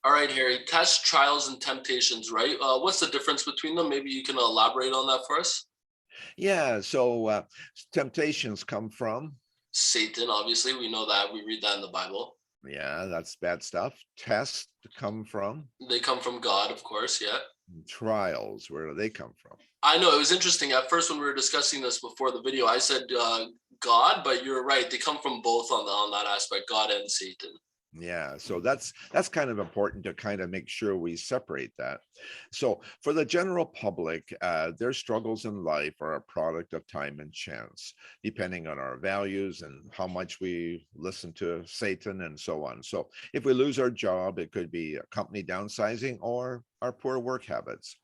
All right, Harry, test trials and temptations, right? What's the difference between them? Maybe you can elaborate on that for us. Yeah, so temptations come from, Satan, obviously, we know that. We read that in the Bible. yeah, that's bad stuff. Tests come from, They come from God, of course, yeah. trials, where do they come from? I know it was interesting. At first, when we were discussing this before the video, I said God, but you're right. They come from both on that aspect, God and Satan. Yeah, so that's kind of important to kind of make sure we separate that. So for the general public, their struggles in life are a product of time and chance, depending on our values and how much we listen to Satan and so on. So if we lose our job, it could be a company downsizing or our poor work habits,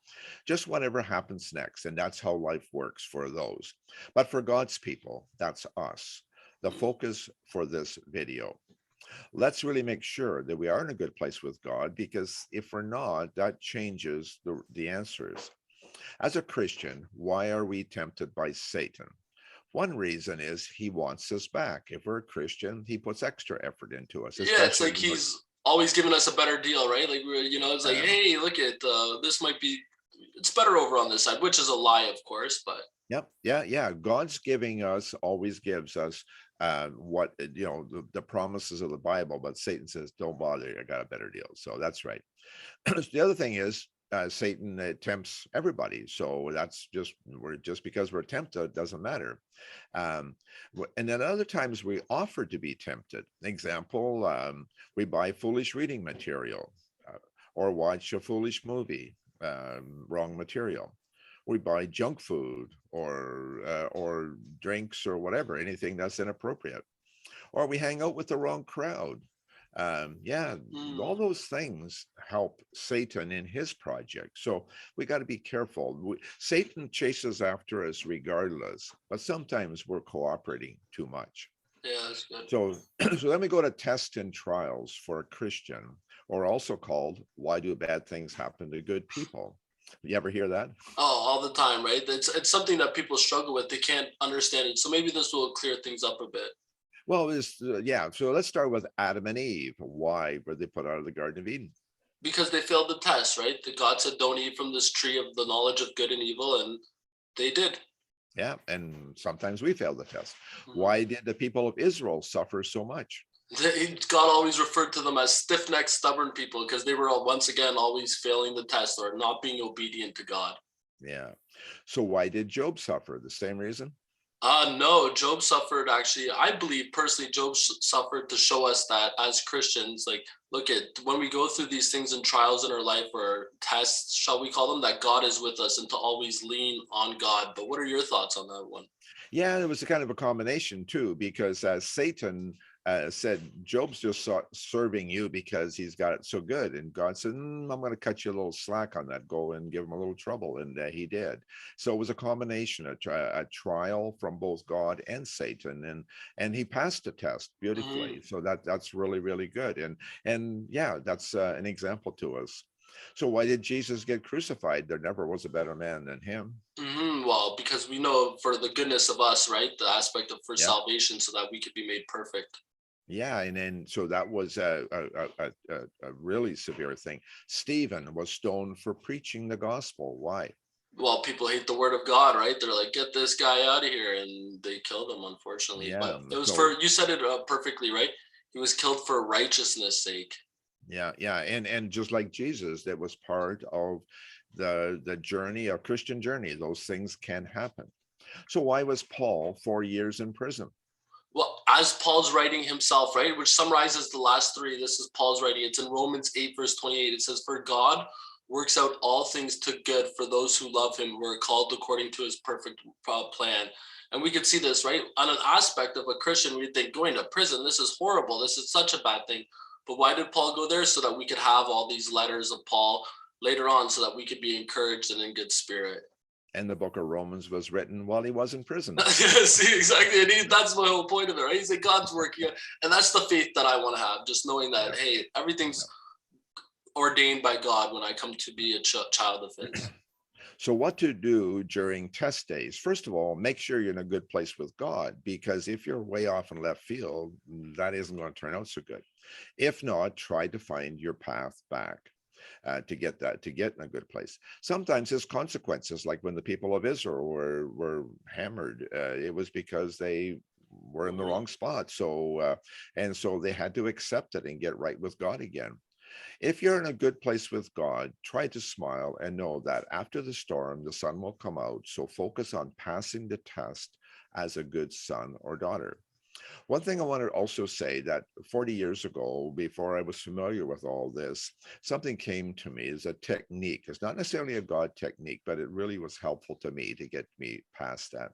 just whatever happens next. And that's how life works for those. But for God's people, that's us. The focus for this video, let's really make sure that we are in a good place with God, because if we're not, that changes the answers. As a Christian, why are we tempted by Satan? One reason is he wants us back. If we're a Christian, he puts extra effort into us, Yeah, it's especially like he's always giving us a better deal, right? Like it's like, uh, hey, look at this might be, it's better over on this side, which is a lie, of course, but yep, yeah. God's giving us, always gives us what the promises of the Bible, but Satan says, "Don't bother, I got a better deal." So that's right. The other thing is Satan tempts everybody, so that's just because we're tempted doesn't matter. Um, and then other times we offer to be tempted. Example, we buy foolish reading material or watch a foolish movie, wrong material. We buy junk food or drinks or whatever, anything that's inappropriate, or we hang out with the wrong crowd. Yeah, all mm, those things help Satan in his project. So we got to be careful. Satan chases after us regardless, but sometimes we're cooperating too much. yeah, that's good. So, so let me go to tests and trials for a Christian, or also called "Why Do Bad Things Happen to Good People?" You ever hear that? Oh, all the time, right? It's something that people struggle with. They can't understand it. So maybe this will clear things up a bit Well, it's yeah. So let's start with Adam and Eve. Why were they put out of the Garden of Eden? because they failed the test, right? The God said, "Don't eat from this tree of the knowledge of good and evil," and they did. Yeah, and sometimes we fail the test. Mhm. Why did the people of Israel suffer so much? God always referred to them as stiff-necked, stubborn people because they were once again always failing the test or not being obedient to God. Yeah. So why did Job suffer? The same reason? No, Job suffered actually. I believe personally, Job suffered to show us that as Christians, like, look at when we go through these things and trials in our life or tests, shall we call them, that God is with us and to always lean on God. But what are your thoughts on that one? Yeah, it was a kind of a combination too, because Satan said, Job's just serving you because he's got it so good. And God said, I'm going to cut you a little slack on that. Go and give him a little trouble. And he did. So it was a combination, a trial from both God and Satan. And he passed the test beautifully. Mhm. So that's really, really good. And yeah, that's an example to us. So why did Jesus get crucified? There never was a better man than him. Well, because we know for the goodness of us, right? The aspect of for Yeah. salvation, so that we could be made perfect. Yeah, and then so that was a really severe thing. Stephen was stoned for preaching the gospel. Why? Well, people hate the word of God, right? They're like, get this guy out of here, and they killed him, unfortunately. Yeah, But it was so for, you said it perfectly, right? He was killed for righteousness' sake. yeah, and just like Jesus, that was part of the journey, a Christian journey. Those things can happen. So why was Paul 4 years in prison? Well, as Paul's writing himself, right, which summarizes the last three, this is Paul's writing. It's in Romans 8, verse 28. It says, for God works out all things to good for those who love him, who are called according to his perfect plan. And we could see this, right? On an aspect of a Christian, we think going to prison, this is horrible. This is such a bad thing. But why did Paul go there? So that we could have all these letters of Paul later on, so that we could be encouraged and in good spirit. And the book of Romans was written while he was in prison. See, exactly. And that's my whole point of it, right? He's like, God's working. And that's the faith that I want to have, just knowing Yeah. that, hey, everything's ordained by God when I come to be a child of his. So, what to do during test days? First of all, make sure you're in a good place with God, because if you're way off in left field, that isn't going to turn out so good. If not, try to find your path back. To get in a good place. Sometimes there's consequences, like when the people of Israel were hammered. It was because they were in the Mhm. wrong spot. And so they had to accept it and get right with God again. If you're in a good place with God, try to smile and know that after the storm, the sun will come out. So focus on passing the test as a good son or daughter. One thing I want to also say, that 40 years ago, before I was familiar with all this, something came to me as a technique. It's not necessarily a God technique, but it really was helpful to me to get me past that.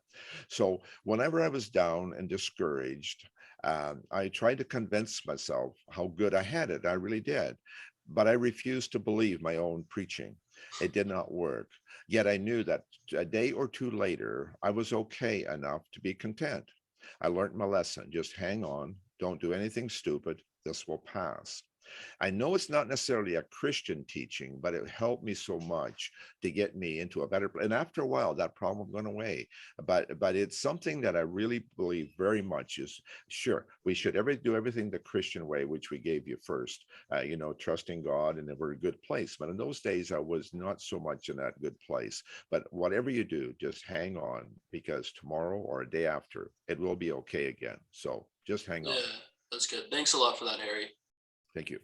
So whenever I was down and discouraged, I tried to convince myself how good I had it. I really did. But I refused to believe my own preaching. It did not work. Yet I knew that a day or two later, I was okay enough to be content. I learned my lesson. Just hang on. Don't do anything stupid. This will pass. I know it's not necessarily a Christian teaching, but it helped me so much to get me into a better place. And after a while, that problem went away. But it's something that I really believe very much is, sure, we should do everything the Christian way, which we gave you first. Trusting God, and we're a good place. But in those days, I was not so much in that good place. But whatever you do, just hang on, because tomorrow or a day after, it will be okay again. So just hang on. Yeah, that's good. Thanks a lot for that, Harry. Thank you.